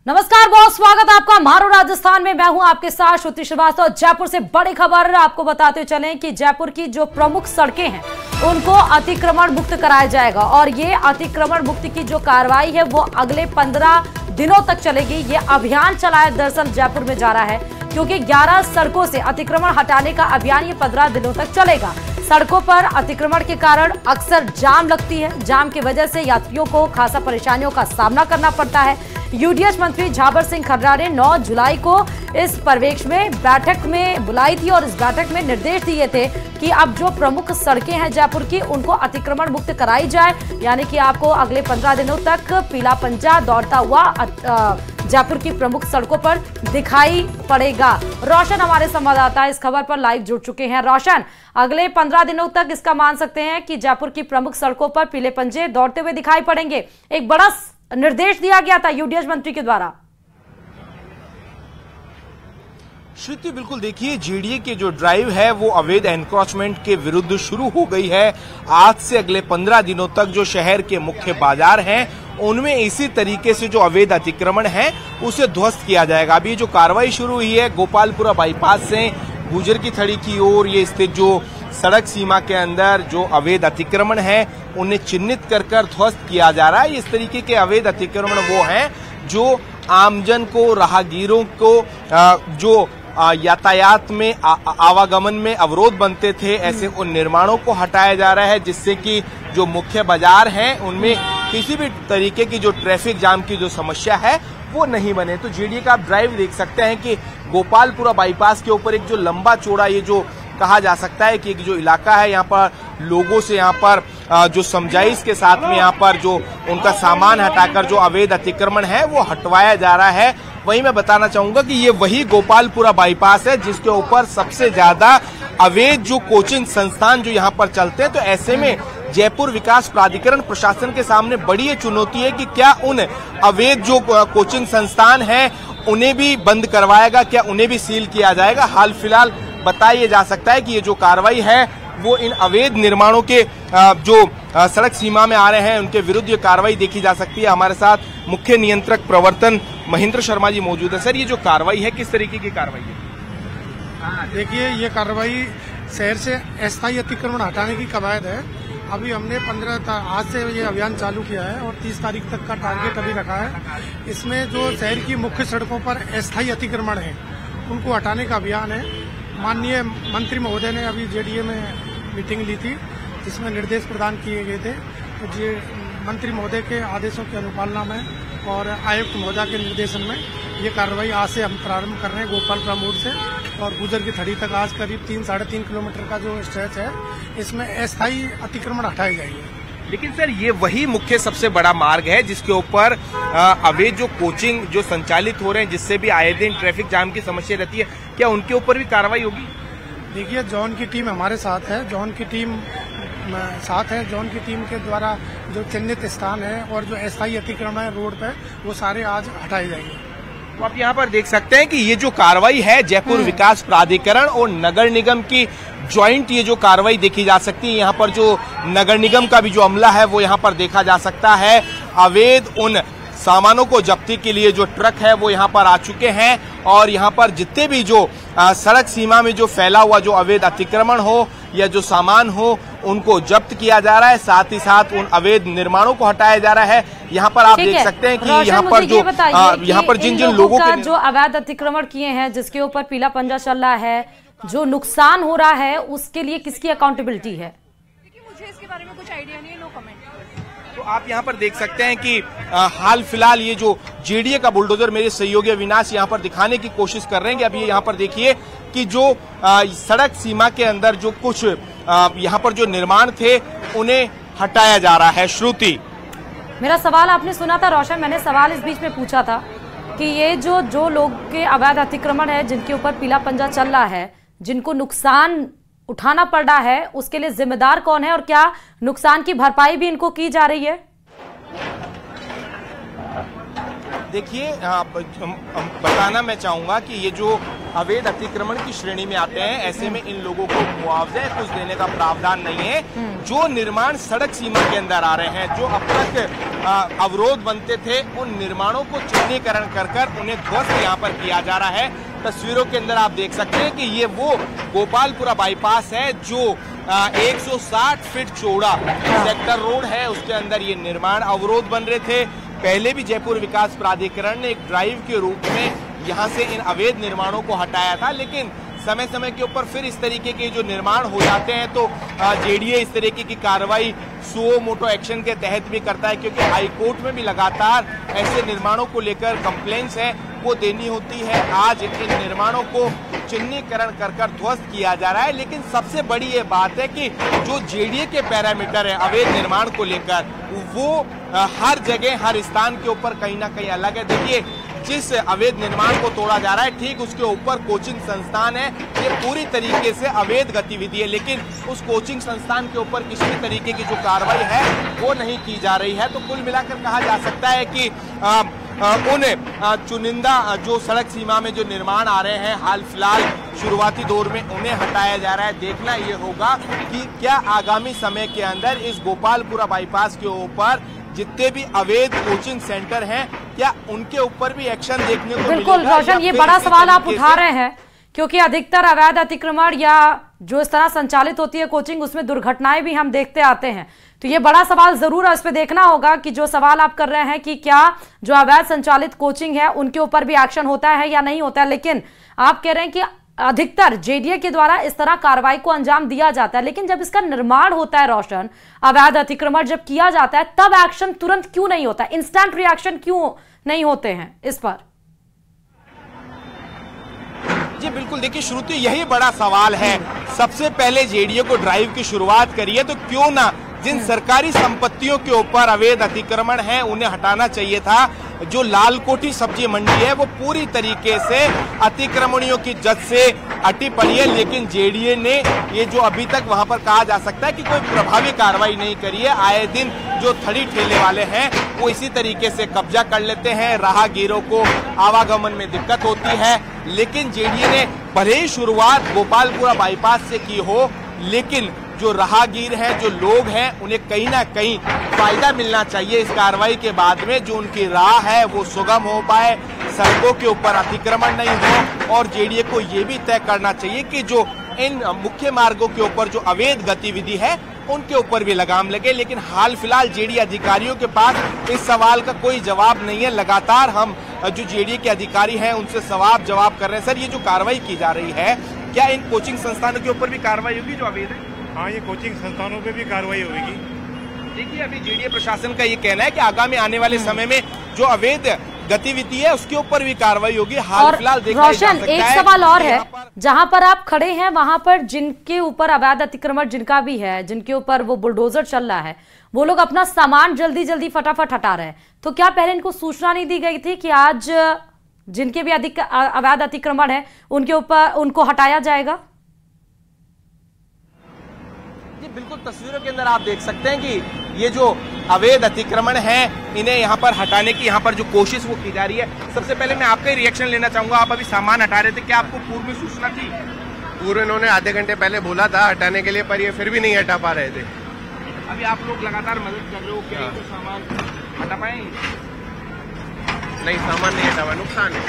नमस्कार, बहुत स्वागत है आपका मारो राजस्थान में। मैं हूं आपके साथ श्रुति श्रीवास्तव। जयपुर से बड़ी खबर आपको बताते चलें कि जयपुर की जो प्रमुख सड़कें हैं उनको अतिक्रमण मुक्त कराया जाएगा और ये अतिक्रमण मुक्ति की जो कार्रवाई है वो अगले 15 दिनों तक चलेगी। ये अभियान चलाया दरअसल जयपुर में जा रहा है क्योंकि 11 सड़कों से अतिक्रमण हटाने का अभियान ये 15 दिनों तक चलेगा। सड़कों पर अतिक्रमण के कारण अक्सर जाम लगती है। जाम की वजह से यात्रियों को खासा परेशानियों का सामना करना पड़ता है। यूडीएच मंत्री झाबर सिंह खर्रा ने 9 जुलाई को इस पर्यवेक्षण में बैठक में बुलाई थी और इस बैठक में निर्देश दिए थे कि अब जो प्रमुख सड़कें हैं जयपुर की उनको अतिक्रमण मुक्त कराई जाए, यानी कि आपको अगले 15 दिनों तक पीला पंजा दौड़ता हुआ जयपुर की प्रमुख सड़कों पर दिखाई पड़ेगा। रोशन हमारे संवाददाता इस खबर पर लाइव जुड़ चुके हैं। रोशन, अगले 15 दिनों तक इसका मान सकते हैं कि जयपुर की प्रमुख सड़कों पर पीले पंजे दौड़ते हुए दिखाई पड़ेंगे। एक बड़ा निर्देश दिया गया था यूडीएच मंत्री के द्वारा। श्रुति, बिल्कुल देखिए, जीडीए की जो ड्राइव है वो अवैध एनक्रोचमेंट के विरुद्ध शुरू हो गई है। आज से अगले 15 दिनों तक जो शहर के मुख्य बाजार हैं उनमें इसी तरीके से जो अवैध अतिक्रमण है उसे ध्वस्त किया जाएगा। अभी जो कार्रवाई शुरू हुई है गोपालपुरा बाईपास से गुजर की थड़ी की ओर, ये स्थित जो सड़क सीमा के अंदर जो अवैध अतिक्रमण है उन्हें चिन्हित कर ध्वस्त किया जा रहा है। इस तरीके के अवैध अतिक्रमण वो हैं जो आमजन को, राहगीरों को जो यातायात में आवागमन में अवरोध बनते थे, ऐसे उन निर्माणों को हटाया जा रहा है जिससे कि जो मुख्य बाजार हैं उनमें किसी भी तरीके की जो ट्रैफिक जाम की जो समस्या है वो नहीं बने। तो जीडीए का आप ड्राइव देख सकते हैं कि गोपालपुरा बाईपास के ऊपर एक जो लंबा चौड़ा ये जो कहा जा सकता है कि एक जो इलाका है यहाँ पर लोगों से यहाँ पर जो समझाइश के साथ में यहाँ पर जो उनका सामान हटाकर जो अवैध अतिक्रमण है वो हटवाया जा रहा है। वहीं मैं बताना चाहूंगा कि ये वही गोपालपुरा बाईपास है जिसके ऊपर सबसे ज्यादा अवैध जो कोचिंग संस्थान जो यहाँ पर चलते हैं। तो ऐसे में जयपुर विकास प्राधिकरण प्रशासन के सामने बड़ी ये चुनौती है कि क्या उन अवैध जो कोचिंग संस्थान हैं उन्हें भी बंद करवाएगा, क्या उन्हें भी सील किया जाएगा। हाल फिलहाल बताया जा सकता है कि ये जो कार्रवाई है वो इन अवैध निर्माणों के जो सड़क सीमा में आ रहे हैं उनके विरुद्ध ये कार्रवाई देखी जा सकती है। हमारे साथ मुख्य नियंत्रक प्रवर्तन महेंद्र शर्मा जी मौजूद है। सर, ये जो कार्रवाई है किस तरीके की कार्रवाई है? देखिए, ये कार्रवाई शहर से अस्थायी अतिक्रमण हटाने की कवायद है। अभी हमने आज से ये अभियान चालू किया है और 30 तारीख तक का टारगेट अभी रखा है। इसमें जो शहर की मुख्य सड़कों पर अस्थायी अतिक्रमण है उनको हटाने का अभियान है। माननीय मंत्री महोदय ने अभी जेडीए में मीटिंग ली थी जिसमें निर्देश प्रदान किए गए थे। तो मंत्री महोदय के आदेशों की अनुपालना में और आयुक्त महोदय के निर्देशन में ये कार्रवाई आज से हम प्रारंभ कर रहे हैं। गोपालपुरा मोड़ से और गुजर की थड़ी तक आज करीब 3-3.5 किलोमीटर का जो स्ट्रेच है इसमें अस्थायी अतिक्रमण हटाए जाएंगे। लेकिन सर, ये वही मुख्य सबसे बड़ा मार्ग है जिसके ऊपर अवैध जो कोचिंग जो संचालित हो रहे हैं जिससे भी आए दिन ट्रैफिक जाम की समस्या रहती है, क्या उनके ऊपर भी कार्रवाई होगी? देखिए, जोन की टीम हमारे साथ है। जोन की टीम के द्वारा जो चिन्हित स्थान है और जो अस्थायी अतिक्रमण है रोड पे वो सारे आज हटाए जाएंगे। तो आप यहाँ पर देख सकते हैं कि ये जो कार्रवाई है जयपुर विकास प्राधिकरण और नगर निगम की ज्वाइंट ये जो कार्रवाई देखी जा सकती है। यहाँ पर जो नगर निगम का भी जो अमला है वो यहाँ पर देखा जा सकता है। अवैध उन सामानों को जब्ती के लिए जो ट्रक है वो यहाँ पर आ चुके हैं और यहाँ पर जितने भी जो सड़क सीमा में जो फैला हुआ जो अवैध अतिक्रमण हो या जो सामान हो उनको जब्त किया जा रहा है। साथ ही साथ उन अवैध निर्माणों को हटाया जा रहा है। यहाँ पर आप देख सकते हैं कि यहाँ पर जो यहाँ पर जिन लोगों का जो अवैध अतिक्रमण किए हैं जिसके ऊपर पीला पंजा चल रहा है, जो नुकसान हो रहा है उसके लिए किसकी अकाउंटेबिलिटी है? देखिए, मुझे इसके बारे में कुछ आइडिया नहीं है, नो कमेंट। तो आप यहाँ पर देख सकते हैं कि हाल फिलहाल ये जो जेडीए का बुलडोजर मेरे सहयोगी अविनाश यहाँ पर दिखाने की कोशिश कर रहे हैं कि अभी यहाँ पर देखिए कि जो सड़क सीमा के अंदर जो कुछ यहाँ पर जो निर्माण थे उन्हें हटाया जा रहा है। श्रुति, मेरा सवाल आपने सुना था रोशन, मैंने सवाल इस बीच में पूछा था कि ये जो लोग के अवैध अतिक्रमण है जिनके ऊपर पीला पंजा चल रहा है, जिनको नुकसान उठाना पड़ रहा है, उसके लिए जिम्मेदार कौन है और क्या नुकसान की भरपाई भी इनको की जा रही है? देखिए, बताना मैं चाहूंगा कि ये जो अवैध अतिक्रमण की श्रेणी में आते हैं। ऐसे में इन लोगों को मुआवजा कुछ देने का प्रावधान नहीं है। जो निर्माण सड़क सीमा के अंदर आ रहे हैं, जो अब तक अवरोध बनते थे, उन निर्माणों को चिन्हीकरण कर उन्हें ध्वस्त यहाँ पर किया जा रहा है। तस्वीरों के अंदर आप देख सकते हैं कि ये वो गोपालपुरा बाईपास है जो 160 फीट चौड़ा सेक्टर रोड है, उसके अंदर ये निर्माण अवरोध बन रहे थे। पहले भी जयपुर विकास प्राधिकरण ने एक ड्राइव के रूप में यहाँ से इन अवैध निर्माणों को हटाया था, लेकिन समय समय के ऊपर फिर इस तरीके के जो निर्माण हो जाते हैं तो जेडीए इस तरीके की कार्रवाई सुओ मोटो एक्शन के तहत भी करता है, क्योंकि हाई कोर्ट में भी लगातार ऐसे निर्माणों को लेकर कंप्लेंट्स है वो देनी होती है। आज इन निर्माणों को चिन्हीकरण कर ध्वस्त किया जा रहा है, लेकिन सबसे बड़ी ये बात है कि जो जेडीए के पैरामीटर है अवैध निर्माण को लेकर, वो हर जगह हर स्थान के ऊपर कहीं ना कहीं अलग है। देखिए, जिस अवैध निर्माण को तोड़ा जा रहा है ठीक उसके ऊपर कोचिंग संस्थान है, ये पूरी तरीके से अवैध गतिविधि है, लेकिन उस कोचिंग संस्थान के ऊपर किसी भी तरीके की जो कार्रवाई है वो नहीं की जा रही है। तो कुल मिलाकर कहा जा सकता है कि उन चुनिंदा जो सड़क सीमा में जो निर्माण आ रहे हैं हाल फिलहाल शुरुआती दौर में उन्हें हटाया जा रहा है। देखना ये होगा कि क्या आगामी समय के अंदर इस गोपालपुरा बाईपास के ऊपर जितने भी अवैध कोचिंग सेंटर हैं क्या उनके ऊपर भी एक्शन देखने को बिल्कुल रोशन, ये बड़ा सवाल आप उठा रहे हैं, क्योंकि अधिकतर अवैध अतिक्रमण या जो इस तरह संचालित होती है कोचिंग, उसमें दुर्घटनाएं भी हम देखते आते हैं। तो ये बड़ा सवाल जरूर है, इस पे देखना होगा कि जो सवाल आप कर रहे हैं कि क्या जो अवैध संचालित कोचिंग है उनके ऊपर भी एक्शन होता है या नहीं होता है। लेकिन आप कह रहे हैं कि अधिकतर जेडीए के द्वारा इस तरह कार्रवाई को अंजाम दिया जाता है, लेकिन जब इसका निर्माण होता है रोशन, अवैध अतिक्रमण जब किया जाता है तब एक्शन तुरंत क्यों नहीं होता, इंस्टेंट रिएक्शन क्यों नहीं होते हैं इस पर? जी बिल्कुल, देखिए श्रुति, यही बड़ा सवाल है। सबसे पहले जेडीए को ड्राइव की शुरुआत करिए तो क्यों ना जिन सरकारी संपत्तियों के ऊपर अवैध अतिक्रमण है उन्हें हटाना चाहिए था। जो लालकोठी सब्जी मंडी है वो पूरी तरीके से अतिक्रमणियों की जद से अटी पड़ी है, लेकिन जेडीए ने ये जो अभी तक वहां पर कहा जा सकता है कि कोई प्रभावी कार्रवाई नहीं करी है। आए दिन जो थड़ी ठेले वाले हैं वो इसी तरीके से कब्जा कर लेते हैं, राहगीरों को आवागमन में दिक्कत होती है। लेकिन जेडीए ने भले ही शुरुआत गोपालपुरा बाईपास से की हो, लेकिन जो राहगीर हैं, जो लोग हैं, उन्हें कहीं ना कहीं फायदा मिलना चाहिए इस कार्रवाई के बाद में। जो उनकी राह है वो सुगम हो पाए, सड़कों के ऊपर अतिक्रमण नहीं हो, और जेडीए को ये भी तय करना चाहिए कि जो इन मुख्य मार्गों के ऊपर जो अवैध गतिविधि है उनके ऊपर भी लगाम लगे। लेकिन हाल फिलहाल जेडीए अधिकारियों के पास इस सवाल का कोई जवाब नहीं है। लगातार हम जो जेडीए के अधिकारी हैं उनसे सवाल जवाब कर रहे हैं। सर, ये जो कार्रवाई की जा रही है, क्या इन कोचिंग संस्थानों के ऊपर भी कार्रवाई होगी जो अवैध है? हाँ, ये कोचिंग संस्थानों पे भी कार्रवाई होगी। देखिए, अभी जेडीए प्रशासन का ये कहना है कि आगामी आने वाले समय में जो अवैध गतिविधि है उसके ऊपर भी कार्रवाई होगी। हाल फिलहाल रोशन, एक सवाल और है, जहां पर आप खड़े हैं वहां पर जिनके ऊपर अवैध अतिक्रमण जिनका भी है, जिनके ऊपर वो बुलडोजर चल रहा है, वो लोग अपना सामान जल्दी जल्दी फटाफट हटा रहे हैं, तो क्या पहले इनको सूचना नहीं दी गई थी कि आज जिनके भी अवैध अतिक्रमण है उनके ऊपर उनको हटाया जाएगा? बिल्कुल, तस्वीरों के अंदर आप देख सकते हैं कि ये जो अवैध अतिक्रमण है इन्हें यहाँ पर हटाने की यहाँ पर जो कोशिश वो की जा रही है। सबसे पहले मैं आपका ही रिएक्शन लेना चाहूंगा। आप अभी सामान हटा रहे थे, क्या आपको पूर्व में सूचना थी? पूर्व इन्होंने आधे घंटे पहले बोला था हटाने के लिए, पर ये फिर भी नहीं हटा पा रहे थे। अभी आप लोग लगातार मदद कर रहे हो, क्या तो सामान हटा पाएंगे? नहीं, सामान नहीं हटा पाए, नुकसान है।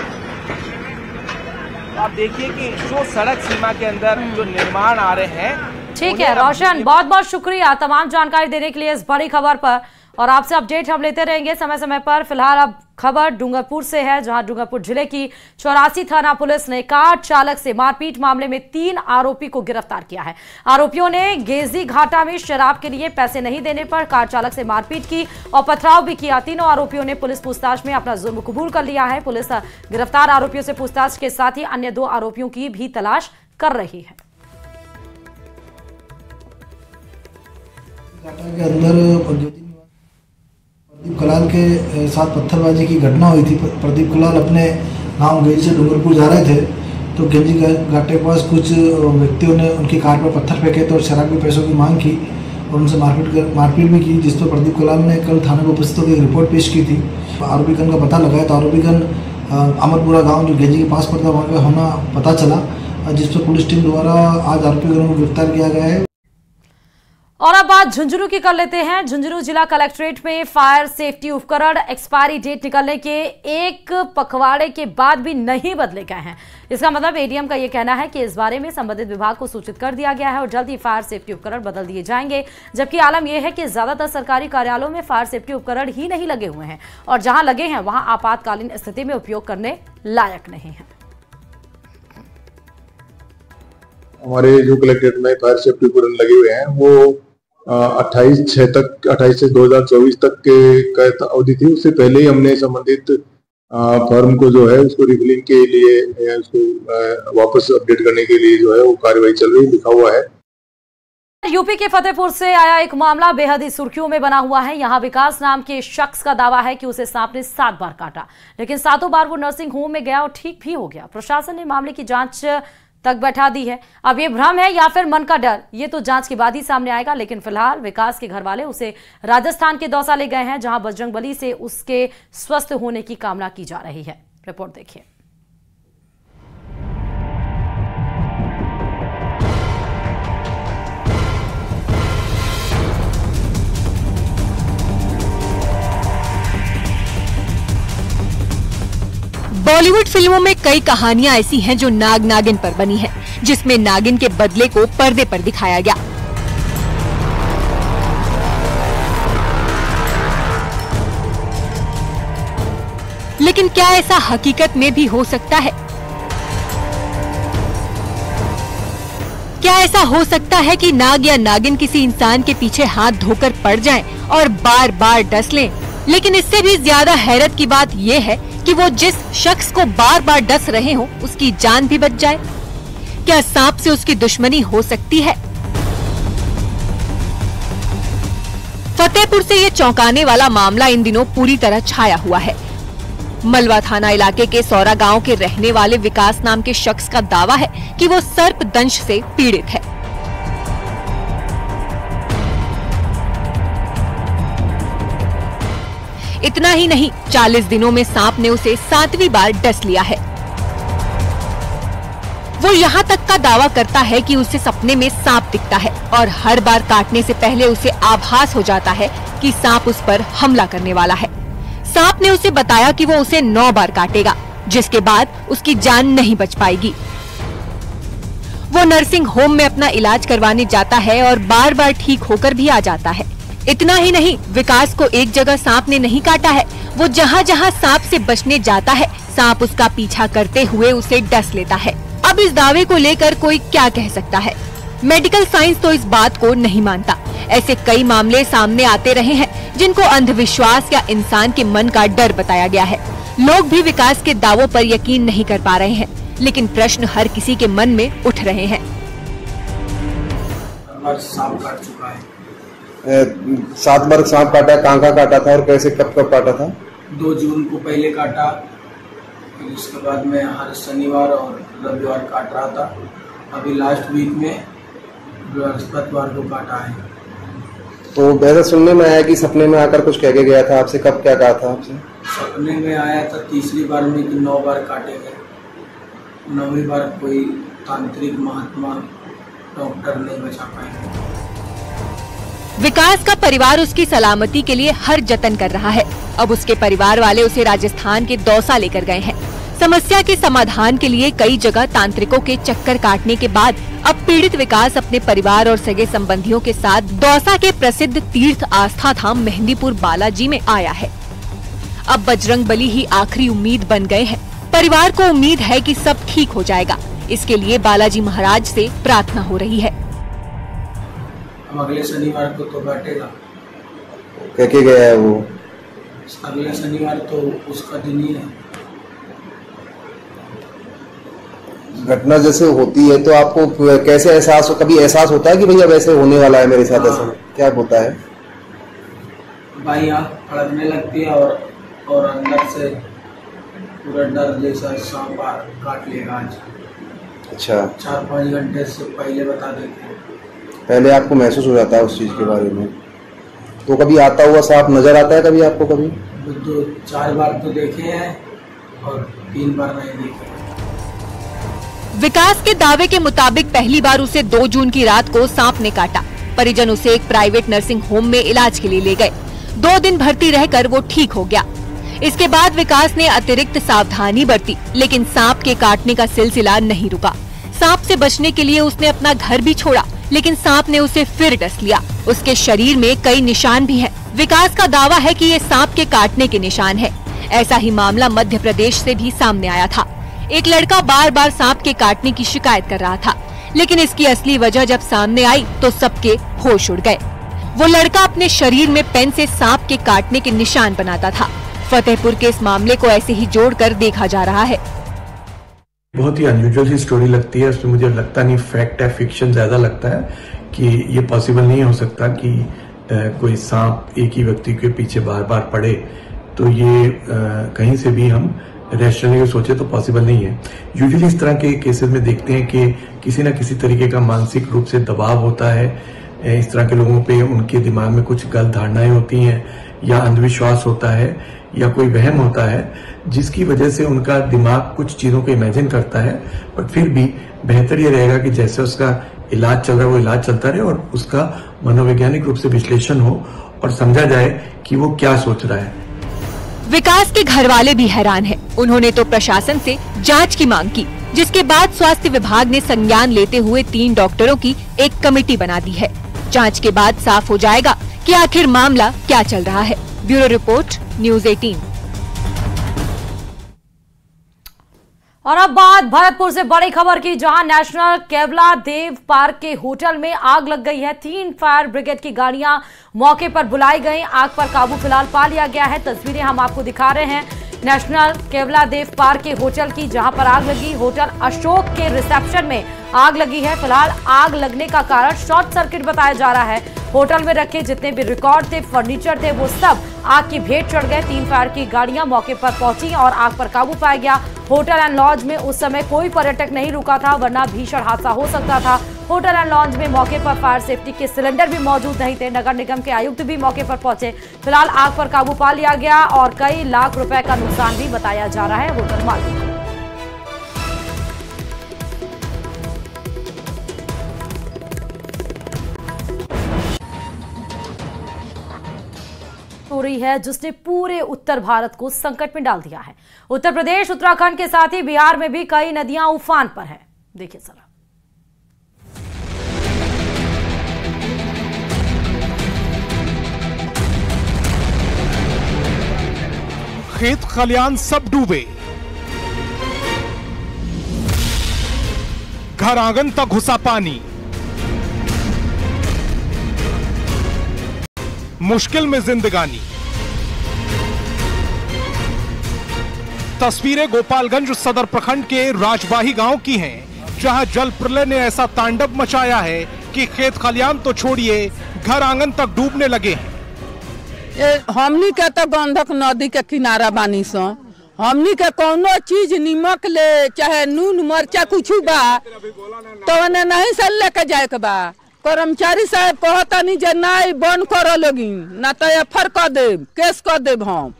आप देखिए कि जो सड़क सीमा के अंदर जो निर्माण आ रहे हैं। ठीक है रोशन, बहुत बहुत शुक्रिया तमाम जानकारी देने के लिए इस बड़ी खबर पर, और आपसे अपडेट हम लेते रहेंगे समय समय पर। फिलहाल अब खबर डूंगरपुर से है, जहां डूंगरपुर जिले की 84 थाना पुलिस ने कार चालक से मारपीट मामले में 3 आरोपी को गिरफ्तार किया है। आरोपियों ने गेजी घाटा में शराब के लिए पैसे नहीं देने पर कार चालक से मारपीट की और पथराव भी किया। तीनों आरोपियों ने पुलिस पूछताछ में अपना जुर्म कबूल कर लिया है। पुलिस गिरफ्तार आरोपियों से पूछताछ के साथ ही अन्य 2 आरोपियों की भी तलाश कर रही है। के अंदर प्रदीप कलाल के साथ पत्थरबाजी की घटना हुई थी। प्रदीप कलाल अपने गांव गेजी से डूंगरपुर जा रहे थे, तो गेजी घाटे के पास कुछ व्यक्तियों ने उनकी कार पर पत्थर फेंके तो शराब के पैसों की मांग की और उनसे मारपीट भी की, जिस पर प्रदीप कलाल ने कल थाने पर उपस्थित होकर एक रिपोर्ट पेश की थी। आरोपीगण का पता लगाया तो आरोपीगण अमरपुरा गांव जो गेंजी के पास पड़ता है वहाँ पे होना पता चला, जिस पर पुलिस टीम द्वारा आज आरोपी को गिरफ्तार किया गया है। और अब बात झुंझुनू की कर लेते हैं। झुंझुनू जिला कलेक्ट्रेट में फायर सेफ्टी उपकरण एक्सपायरी डेट निकलने के एक पखवाड़े के बाद भी नहीं बदले गए हैं। इसका मतलब एडीएम का यह कहना है कि इस बारे में संबंधित विभाग को सूचित कर दिया गया है और जल्द ही फायर सेफ्टी उपकरण बदल दिए जाएंगे। जबकि आलम यह है कि ज्यादातर सरकारी कार्यालयों में फायर सेफ्टी उपकरण ही नहीं लगे हुए हैं और जहां लगे हैं वहां आपातकालीन स्थिति में उपयोग करने लायक नहीं है। हमारे जो कलेक्ट्रेट में फायर सेफ्टी उपकरण लगे हुए हैं वो 28 से 2024 तक के अवधि थी। उससे पहले ही हमने संबंधित फर्म को जो है उसको रिफिलिंग के लिए उसको वापस अपडेट करने के लिए जो है वो कार्रवाई चल रही, लिखा हुआ है। यूपी के फतेहपुर से आया एक मामला बेहद ही सुर्खियों में बना हुआ है। यहाँ विकास नाम के शख्स का दावा है कि उसे सांप ने 7 बार काटा, लेकिन 7 बार वो नर्सिंग होम में गया और ठीक भी हो गया। प्रशासन ने मामले की जांच तक बैठा दी है। अब ये भ्रम है या फिर मन का डर, ये तो जांच के बाद ही सामने आएगा। लेकिन फिलहाल विकास के घर वाले उसे राजस्थान के दौसा ले गए हैं, जहां बजरंगबली से उसके स्वस्थ होने की कामना की जा रही है। रिपोर्ट देखिए। बॉलीवुड फिल्मों में कई कहानियां ऐसी हैं जो नाग नागिन पर बनी हैं, जिसमें नागिन के बदले को पर्दे पर दिखाया गया। लेकिन क्या ऐसा हकीकत में भी हो सकता है? क्या ऐसा हो सकता है कि नाग या नागिन किसी इंसान के पीछे हाथ धोकर पड़ जाएं और बार बार डस लें? लेकिन इससे भी ज्यादा हैरत की बात यह है कि वो जिस शख्स को बार बार डस रहे हो उसकी जान भी बच जाए। क्या सांप से उसकी दुश्मनी हो सकती है? फतेहपुर से ये चौंकाने वाला मामला इन दिनों पूरी तरह छाया हुआ है। मलवा थाना इलाके के सौरा गांव के रहने वाले विकास नाम के शख्स का दावा है कि वो सर्प दंश से पीड़ित है। इतना ही नहीं, 40 दिनों में सांप ने उसे 7वीं बार डस लिया है। वो यहाँ तक का दावा करता है कि उसे सपने में सांप दिखता है और हर बार काटने से पहले उसे आभास हो जाता है कि सांप उस पर हमला करने वाला है। सांप ने उसे बताया कि वो उसे 9 बार काटेगा, जिसके बाद उसकी जान नहीं बच पाएगी। वो नर्सिंग होम में अपना इलाज करवाने जाता है और बार बार ठीक होकर भी आ जाता है। इतना ही नहीं, विकास को एक जगह सांप ने नहीं काटा है, वो जहाँ जहाँ सांप से बचने जाता है सांप उसका पीछा करते हुए उसे डस लेता है। अब इस दावे को लेकर कोई क्या कह सकता है? मेडिकल साइंस तो इस बात को नहीं मानता। ऐसे कई मामले सामने आते रहे हैं जिनको अंधविश्वास या इंसान के मन का डर बताया गया है। लोग भी विकास के दावों पर यकीन नहीं कर पा रहे हैं, लेकिन प्रश्न हर किसी के मन में उठ रहे हैं। सांप काट चुका है, 7 बार सांप काटा। कहाँ काटा था और कैसे कब काटा था? 2 जून को पहले काटा, फिर उसके बाद में हर शनिवार और रविवार काट रहा था। अभी लास्ट वीक में बृहस्पतिवार को काटा है। तो वैसा सुनने में आया कि सपने में आकर कुछ कह के गया था आपसे, कब क्या कहा था आपसे? सपने में आया था तीसरी बार में कि 9 बार काटेंगे। 9वीं बार कोई तांत्रिक महात्मा डॉक्टर नहीं बचा पाएंगे। विकास का परिवार उसकी सलामती के लिए हर जतन कर रहा है। अब उसके परिवार वाले उसे राजस्थान के दौसा लेकर गए हैं। समस्या के समाधान के लिए कई जगह तांत्रिकों के चक्कर काटने के बाद अब पीड़ित विकास अपने परिवार और सगे संबंधियों के साथ दौसा के प्रसिद्ध तीर्थ आस्था धाम मेहंदीपुर बालाजी में आया है। अब बजरंगबली ही आखिरी उम्मीद बन गए हैं। परिवार को उम्मीद है कि सब ठीक हो जाएगा। इसके लिए बालाजी महाराज से प्रार्थना हो रही है। अगले शनिवार को तो काटेगा। कह के गया है वो? अगले शनिवार तो उसका दिन ही है। घटना जैसे होती है तो आपको कैसे एहसास हो? कभी एहसास होता है कि भैया वैसे होने वाला है मेरे साथ? ऐसा क्या होता है? भाई आँख फड़कने लगती है और अंदर से पूरा डर जैसा सांप काट लेगा आज। अच्छा, 4-5 घंटे से पहले बता देते हैं। पहले आपको महसूस हो जाता है उस चीज के बारे में? तो कभी आता हुआ सांप नजर आता है कभी आपको? कभी 2-4 बार तो देखे हैं और 3 बार नहीं देखे। विकास के दावे के मुताबिक पहली बार उसे 2 जून की रात को सांप ने काटा। परिजन उसे एक प्राइवेट नर्सिंग होम में इलाज के लिए ले गए। 2 दिन भर्ती रहकर वो ठीक हो गया। इसके बाद विकास ने अतिरिक्त सावधानी बरती, लेकिन सांप के काटने का सिलसिला नहीं रुका। सांप से बचने के लिए उसने अपना घर भी छोड़ा, लेकिन सांप ने उसे फिर डस लिया। उसके शरीर में कई निशान भी हैं। विकास का दावा है कि ये सांप के काटने के निशान है। ऐसा ही मामला मध्य प्रदेश से भी सामने आया था। एक लड़का बार बार सांप के काटने की शिकायत कर रहा था, लेकिन इसकी असली वजह जब सामने आई तो सबके होश उड़ गए। वो लड़का अपने शरीर में पेन से सांप के काटने के निशान बनाता था। फतेहपुर के इस मामले को ऐसे ही जोड़कर देखा जा रहा है। बहुत ही अनयूजुअल सी स्टोरी लगती है। उसमें मुझे लगता नहीं फैक्ट है, फिक्शन ज्यादा लगता है कि ये पॉसिबल नहीं हो सकता कि कोई सांप एक ही व्यक्ति के पीछे बार बार पड़े। तो ये कहीं से भी हम रैशनली सोचे तो पॉसिबल नहीं है। यूजुअली इस तरह के केसेस में देखते हैं कि किसी न किसी तरीके का मानसिक रूप से दबाव होता है। इस तरह के लोगों पे उनके दिमाग में कुछ गलत धारणाएं होती हैं, या अंधविश्वास होता है, या कोई वहम होता है, जिसकी वजह से उनका दिमाग कुछ चीजों को इमेजिन करता है। बट फिर भी बेहतर ये रहेगा कि जैसे उसका इलाज चल रहा है वो इलाज चलता रहे और उसका मनोवैज्ञानिक रूप से विश्लेषण हो और समझा जाए कि वो क्या सोच रहा है। विकास के घर वाले भी हैरान हैं। उन्होंने तो प्रशासन से जांच की मांग की, जिसके बाद स्वास्थ्य विभाग ने संज्ञान लेते हुए 3 डॉक्टरों की एक कमेटी बना दी है। जांच के बाद साफ हो जाएगा कि आखिर मामला क्या चल रहा है। Bureau report, news 18। और अब बात भरतपुर से बड़ी खबर की, जहां नेशनल केवला देव पार्क के होटल में आग लग गई है। 3 फायर ब्रिगेड की गाड़ियां मौके पर बुलाई गई। आग पर काबू फिलहाल पा लिया गया है। तस्वीरें हम आपको दिखा रहे हैं नेशनल केवला देव पार्क के होटल की, जहां पर आग लगी। होटल अशोक के रिसेप्शन में आग लगी है। फिलहाल आग लगने का कारण शॉर्ट सर्किट बताया जा रहा है। होटल में रखे जितने भी रिकॉर्ड थे, फर्नीचर थे, वो सब आग की भेंट चढ़ गए। 3 फायर की गाड़ियां मौके पर पहुंची और आग पर काबू पाया गया। होटल एंड लॉज में उस समय कोई पर्यटक नहीं रुका था, वरना भीषण हादसा हो सकता था। होटल एंड लॉज में मौके पर फायर सेफ्टी के सिलेंडर भी मौजूद नहीं थे। नगर निगम के आयुक्त भी मौके पर पहुंचे। फिलहाल आग पर काबू पा लिया गया और कई लाख रुपए का नुकसान भी बताया जा रहा है होटल मालिक को। स्टोरी है जिसने पूरे उत्तर भारत को संकट में डाल दिया है। उत्तर प्रदेश, उत्तराखंड के साथ ही बिहार में भी कई नदियां उफान पर हैं। देखिए जरा। खेत खलियान सब डूबे, घर आंगन तक घुसा पानी, मुश्किल में जिंदगानी। तस्वीरें गोपालगंज सदर प्रखंड के राजबाही गांव की हैं, जहां जल प्रलय ने ऐसा तांडव मचाया है कि खेत खलियान तो छोड़िए, घर आंगन तक डूबने लगे हैं। हमनी के तो गंडक नदी के किनारा बानी सो, हमनी के कोनो चीज नीमक ले चाहे नून मरचा कुछ बा तो नहीं से लेके जाए के बा। कर्मचारी साहब कहता नहीं जे नहीं बंद करो लोगिन, ना तो एफआईआर कर देब, केस कर देब हम।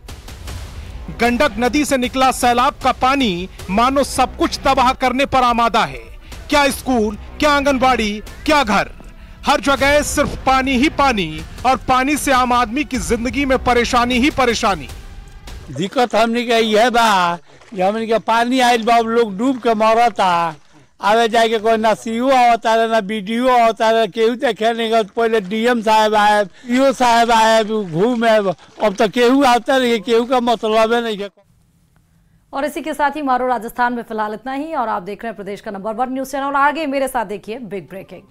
गंडक नदी से निकला सैलाब का पानी मानो सब कुछ तबाह करने पर आमादा है। क्या स्कूल, क्या आंगनबाड़ी, क्या घर, हर जगह सिर्फ पानी ही पानी, और पानी से आम आदमी की जिंदगी में परेशानी ही परेशानी। दिक्कत हमने के यह बा कि हमने के पानी आयल बा, लोग डूब के मरता। आवे जाए के कोई ना सीओ होता है ना बीडीओ होता है, केहू देखे नहीं। पहले डीएम साहब आए, ईओ साहब आए घूमे, अब तो केहू आता नहीं, केहू का मतलब नहीं है। और इसी के साथ ही मारो राजस्थान में फिलहाल इतना ही। और आप देख रहे हैं प्रदेश का नंबर 1 न्यूज चैनल। आगे मेरे साथ देखिए बिग ब्रेकिंग।